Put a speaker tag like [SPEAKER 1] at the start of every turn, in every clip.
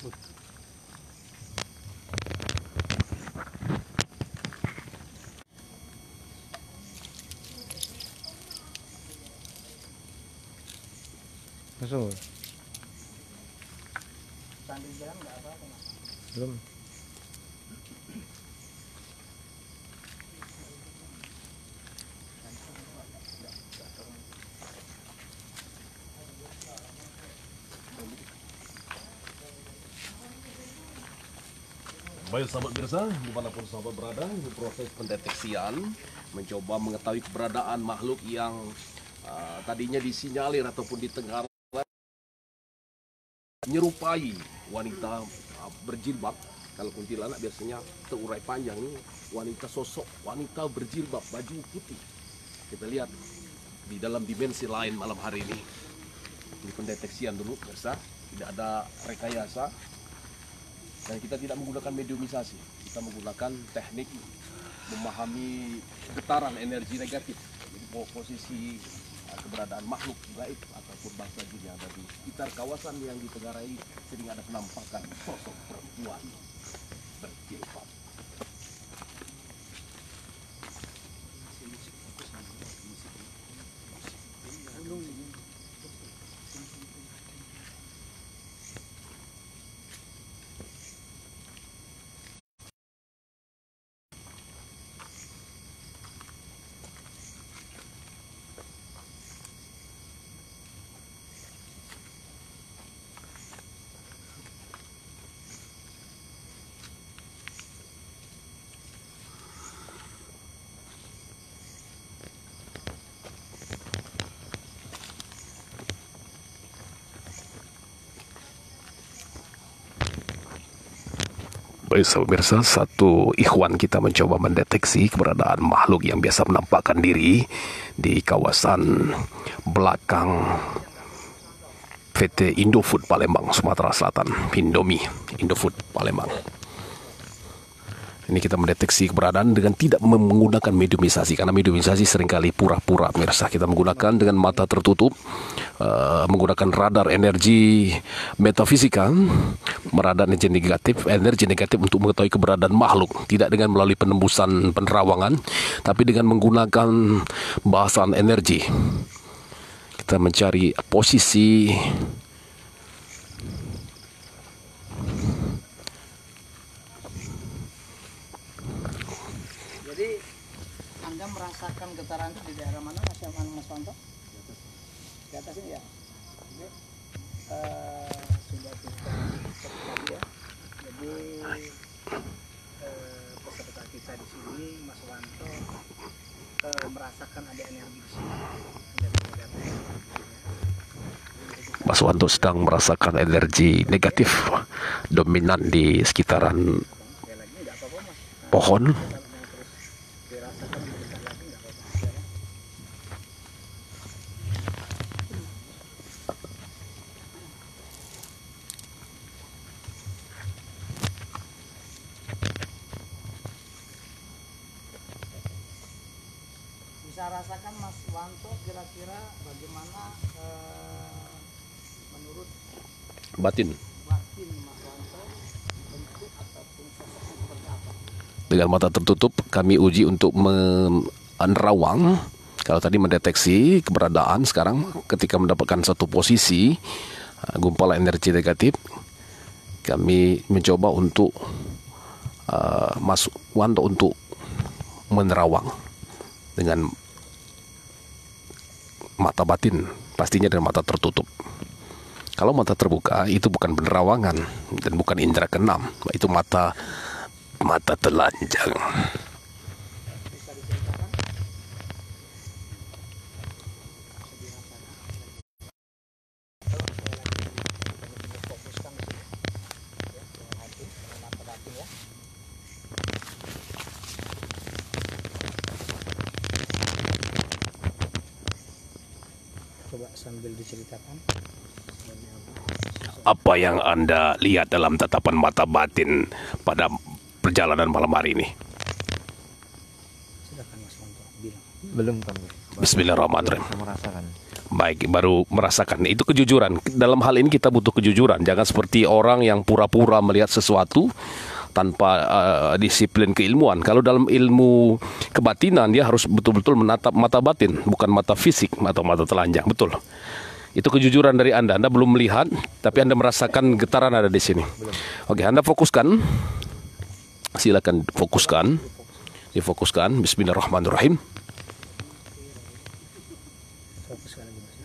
[SPEAKER 1] Masuk.
[SPEAKER 2] Sambil jalan nggak apa-apa Mas.
[SPEAKER 1] Belum.
[SPEAKER 3] Baik sahabat Mirsa, dimanapun sahabat berada, ini proses pendeteksian mencoba mengetahui keberadaan makhluk yang tadinya disinyalir ataupun ditengarai menyerupai wanita berjilbab. Kalau kuntilanak biasanya terurai panjang, ini wanita, sosok wanita berjilbab baju putih. Kita lihat di dalam dimensi lain malam hari ini. Ini pendeteksian dulu Mirsa, tidak ada rekayasa. Dan kita tidak menggunakan mediumisasi, kita menggunakan teknik memahami getaran energi negatif. Jadi posisi keberadaan makhluk gaib ataupun bangsa jin yang ada di sekitar kawasan yang ditengarai sering ada penampakan sosok perempuan berjilbab. Baik sahabat pemirsa, satu ikhwan kita mencoba mendeteksi keberadaan makhluk yang biasa menampakkan diri di kawasan belakang PT Indofood Palembang, Sumatera Selatan. Indomie, Indofood Palembang. Ini kita mendeteksi keberadaan dengan tidak menggunakan mediumisasi, karena mediumisasi seringkali pura-pura pemirsa. Kita menggunakan dengan mata tertutup, menggunakan radar energi metafisika, meradar energi negatif untuk mengetahui keberadaan makhluk, tidak dengan melalui penembusan penerawangan, tapi dengan menggunakan bahasan energi. Kita mencari posisi
[SPEAKER 2] Merasakan getaran di daerah mana Mas Wanto? Di atas ini ya. Jadi, sudah tadi ya. Jadi peserta kita di sini Mas Wanto merasakan ada energi di sini.
[SPEAKER 3] Mas Wanto sedang merasakan energi negatif dominan di sekitaran pohon.
[SPEAKER 2] Bisa rasakan Mas Wanto kira-kira bagaimana menurut
[SPEAKER 3] Batin
[SPEAKER 2] Mas Wanto bentuk ataupun sosoknya seperti apa?
[SPEAKER 3] dengan mata tertutup kami uji untuk menerawang. Kalau tadi mendeteksi keberadaan, sekarang ketika mendapatkan satu posisi gumpalan energi negatif, kami mencoba untuk Mas Wanto untuk menerawang dengan mata batin, pastinya dengan mata tertutup. Kalau mata terbuka itu bukan penerawangan dan bukan indera keenam, itu mata telanjang.
[SPEAKER 2] Coba sambil diceritakan.
[SPEAKER 3] Apa yang Anda lihat dalam tatapan mata batin pada perjalanan malam hari ini?
[SPEAKER 2] Silakan Mas Wanto bilang.
[SPEAKER 1] Belum kami.
[SPEAKER 3] Bismillahirrahmanirrahim.
[SPEAKER 1] Bisa merasakan.
[SPEAKER 3] Baik, baru merasakan. Itu kejujuran. Dalam hal ini kita butuh kejujuran. Jangan seperti orang yang pura-pura melihat sesuatu tanpa disiplin keilmuan. Kalau dalam ilmu kebatinan, dia harus betul-betul menatap mata batin, bukan mata fisik atau mata telanjang. Betul. Itu kejujuran dari Anda. Anda belum melihat, tapi Anda merasakan getaran ada di sini. Oke, Anda fokuskan. Silakan fokuskan. Difokuskan. Bismillahirrahmanirrahim.
[SPEAKER 2] Fokuskan lagi Mas.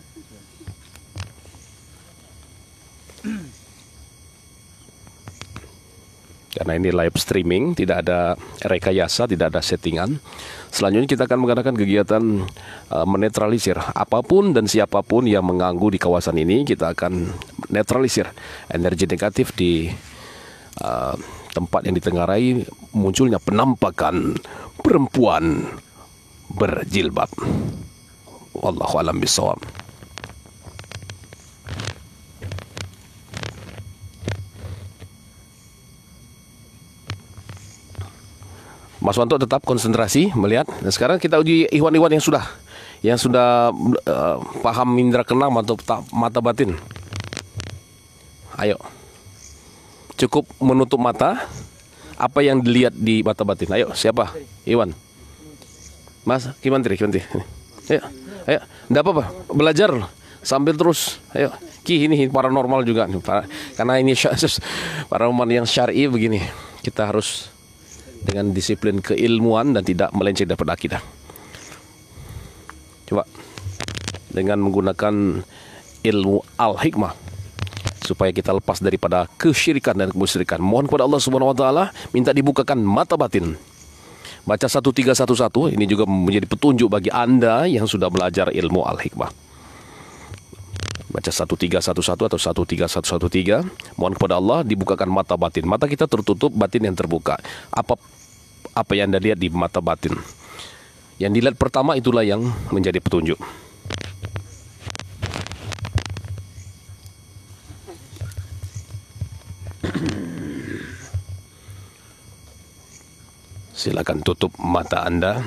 [SPEAKER 3] Karena ini live streaming, tidak ada rekayasa, tidak ada settingan. Selanjutnya kita akan mengadakan kegiatan menetralisir apapun dan siapapun yang mengganggu di kawasan ini. Kita akan netralisir energi negatif di tempat yang ditengarai munculnya penampakan perempuan berjilbab. Wallahu a'lam bishawab. Mas Wanto tetap konsentrasi melihat. Nah, sekarang kita uji ikhwan-ikhwan yang sudah paham indera keenam atau mata batin. Ayo. Cukup menutup mata. Apa yang dilihat di mata batin? Ayo, siapa? Iwan. Mas, Kimantri. Ayo. Enggak apa-apa. Belajar sambil terus. Ayo. Ini paranormal juga. Karena ini paranormal yang syar'i begini. Kita harus dengan disiplin keilmuan dan tidak melenceng dari akidah. Coba dengan menggunakan ilmu al-hikmah supaya kita lepas daripada kesyirikan dan kemusyrikan. Mohon kepada Allah Subhanahu wa taala minta dibukakan mata batin. Baca 1311, ini juga menjadi petunjuk bagi Anda yang sudah belajar ilmu al-hikmah. Baca 1311 atau 13113. Mohon kepada Allah dibukakan mata batin. Mata kita tertutup, batin yang terbuka. Apa yang Anda lihat di mata batin? Yang dilihat pertama itulah yang menjadi petunjuk. Silakan tutup mata Anda.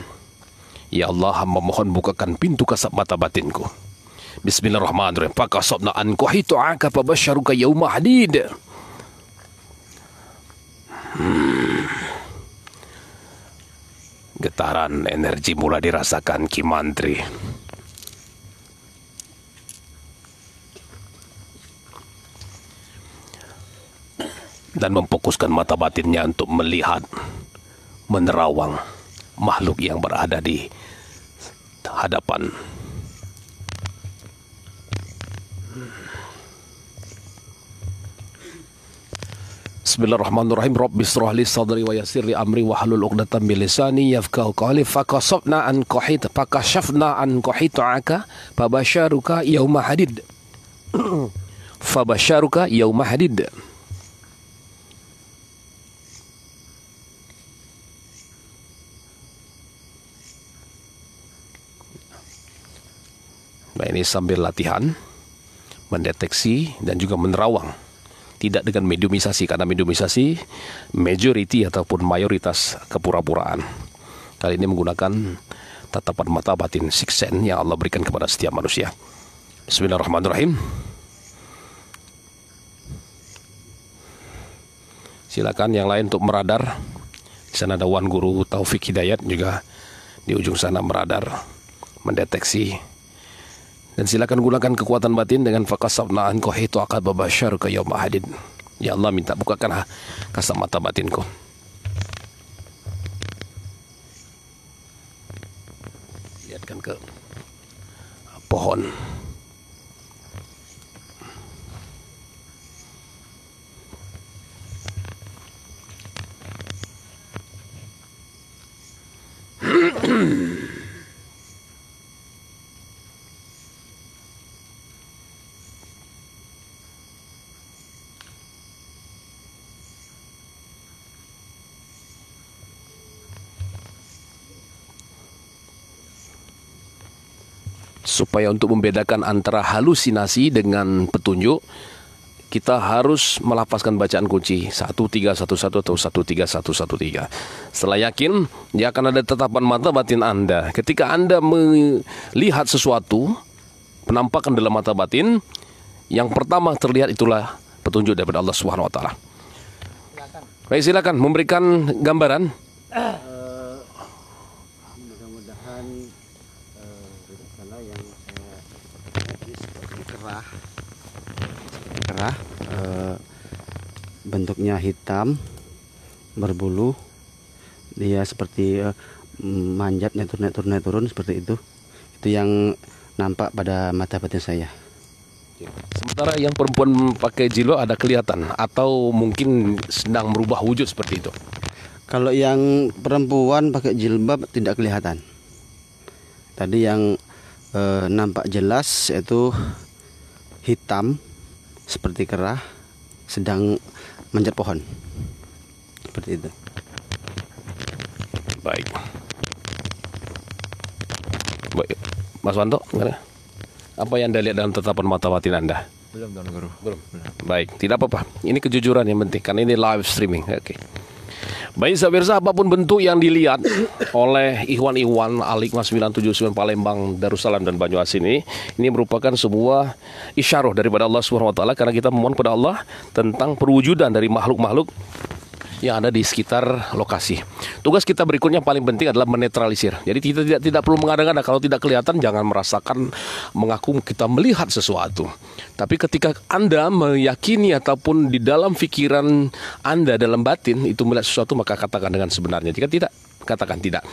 [SPEAKER 3] Ya Allah, hamba mohon bukakan pintu kasab mata batinku. Bismillahirrahmanirrahim. Fakasabna an qahitu'aka fabasyaruka yauma hadid. Getaran energi mulai dirasakan Kimantri. Dan memfokuskan mata batinnya untuk melihat, menerawang makhluk yang berada di hadapan. Bismillahirrahmanirrahim. Rabbi shrah li sadri wa yassir li amri wa hlul 'uqdatam min lisani yafqahu qawli. Fakashafna an qahita'aka fabasyaruka yauma hadid. Fabasyaruka yauma hadid. Nah, ini sambil latihan mendeteksi dan juga menerawang. Tidak dengan mediumisasi, karena mediumisasi majority ataupun mayoritas kepura-puraan. Kali ini menggunakan tatapan mata batin, sixth sense yang Allah berikan kepada setiap manusia. Bismillahirrahmanirrahim. Silakan yang lain untuk meradar. Di sana ada Wan Guru Taufik Hidayat juga di ujung sana meradar, mendeteksi. Dan silakan gunakan kekuatan batin dengan fakasabna an qahitu'aka fabasyaruka yauma hadid. Ya Allah, minta bukakan kasab mata batinku. Lihatkan ke pohon. Supaya untuk membedakan antara halusinasi dengan petunjuk, kita harus melafazkan bacaan kunci 1311 atau 13113. Setelah yakin, dia akan ada tatapan mata batin Anda. Ketika Anda melihat sesuatu, penampakan dalam mata batin. Yang pertama terlihat itulah petunjuk daripada Allah Subhanahu wa taala. Baik, silakan memberikan gambaran.
[SPEAKER 1] Mudah-mudahan karena yang saya lihat seperti kerah, bentuknya hitam, berbulu, dia seperti manjat naik turun seperti itu yang nampak pada mata batin saya.
[SPEAKER 3] Sementara yang perempuan pakai jilbab ada kelihatan atau mungkin sedang merubah wujud seperti itu.
[SPEAKER 1] Kalau yang perempuan pakai jilbab tidak kelihatan. Tadi yang nampak jelas itu hitam seperti kerah sedang manjat pohon. Seperti itu.
[SPEAKER 3] Baik. Mas Wanto, gimana? Apa yang Anda lihat dalam tatapan mata batin Anda?
[SPEAKER 4] Belum, Tuan Guru.
[SPEAKER 3] Belum. Baik, tidak apa-apa. Ini kejujuran yang penting, karena ini live streaming. Oke. Baik, pemirsa, apapun bentuk yang dilihat oleh Ikhwan Al-Hikmah 979 Palembang, Darussalam dan Banyuasin ini merupakan sebuah isyarah daripada Allah Subhanahu wa taala, karena kita memohon kepada Allah tentang perwujudan dari makhluk-makhluk yang ada di sekitar lokasi. Tugas kita berikutnya paling penting adalah menetralisir. Jadi kita tidak perlu mengada-ngada. Kalau tidak kelihatan, jangan merasakan mengaku kita melihat sesuatu. Tapi ketika Anda meyakini ataupun di dalam pikiran Anda dalam batin itu melihat sesuatu, maka katakan dengan sebenarnya. Jika tidak, katakan tidak.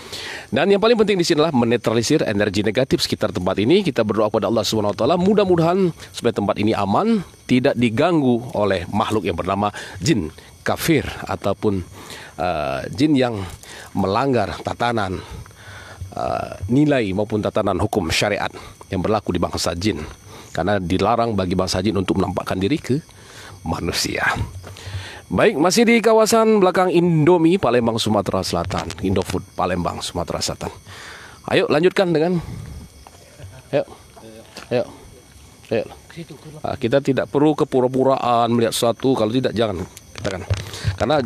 [SPEAKER 3] Dan yang paling penting di sini adalah menetralisir energi negatif sekitar tempat ini. Kita berdoa kepada Allah Subhanahu wa taala, mudah-mudahan supaya tempat ini aman, tidak diganggu oleh makhluk yang bernama jin kafir ataupun jin yang melanggar tatanan nilai maupun tatanan hukum syariat yang berlaku di bangsa jin, karena dilarang bagi bangsa jin untuk menampakkan diri ke manusia. Baik, masih di kawasan belakang Indomie Palembang Sumatera Selatan, Indofood Palembang Sumatera Selatan. Ayo lanjutkan dengan ayo. Kita tidak perlu kepura-puraan melihat sesuatu, kalau tidak jangan. Karena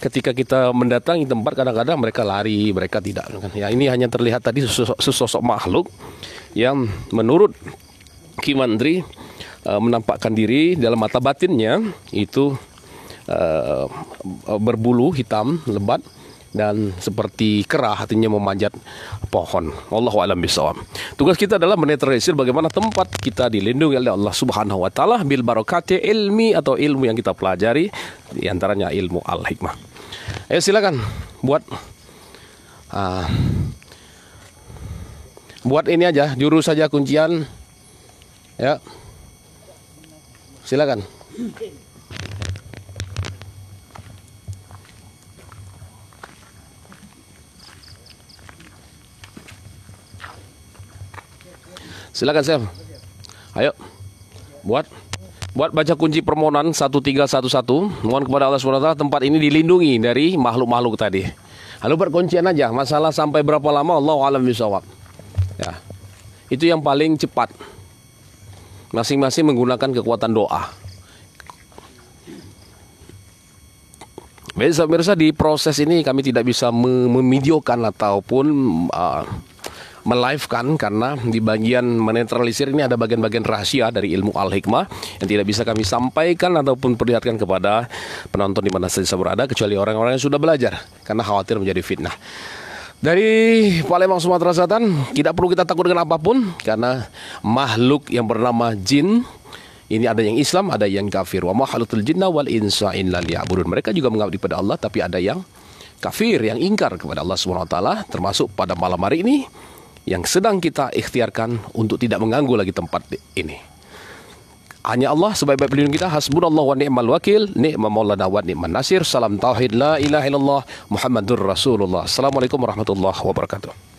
[SPEAKER 3] ketika kita mendatangi tempat, kadang-kadang mereka lari, mereka tidak. Ya, ini hanya terlihat tadi sesosok makhluk yang menurut Ki Mandri menampakkan diri dalam mata batinnya itu berbulu hitam lebat dan seperti kerah, artinya memanjat pohon. Wallahu a'lam bishawab. Tugas kita adalah menetralisir bagaimana tempat kita dilindungi oleh Allah Subhanahu wa taala bil barakati ilmi atau ilmu yang kita pelajari, di antaranya ilmu al-hikmah. Ayo silakan buat ini aja, jurus saja kuncian. Ya. Silakan. Silakan Sam. Ayo. Buat baca kunci permohonan 1311. Mohon kepada Allah SWT tempat ini dilindungi dari makhluk-makhluk tadi. Lalu berkuncian aja. Masalah sampai berapa lama Allahu a'lam bishawab. Ya. Itu yang paling cepat. Masing-masing menggunakan kekuatan doa. Baik, pemirsa, di proses ini kami tidak bisa memvideokan ataupun melivekan, karena di bagian menetralisir ini ada bagian-bagian rahasia dari ilmu al-hikmah yang tidak bisa kami sampaikan ataupun perlihatkan kepada penonton di mana saja berada, kecuali orang-orang yang sudah belajar, karena khawatir menjadi fitnah. Dari Palembang Sumatera Selatan, tidak perlu kita takut dengan apapun, karena makhluk yang bernama jin ini ada yang Islam, ada yang kafir. Wa ma khalaqtul jinna wal insa illa liya'budun. Mereka juga mengabdi kepada Allah, tapi ada yang kafir, yang ingkar kepada Allah Subhanahu wa taala, termasuk pada malam hari ini yang sedang kita ikhtiarkan untuk tidak mengganggu lagi tempat ini. Hanya Allah sebaik-baik pelindung kita. Hasbunallahu wa ni'mal wakil, ni'mal maulana wa ni'man nasir. Salam tauhid, la ilaha illallah, Muhammadur Rasulullah. Assalamualaikum warahmatullahi wabarakatuh.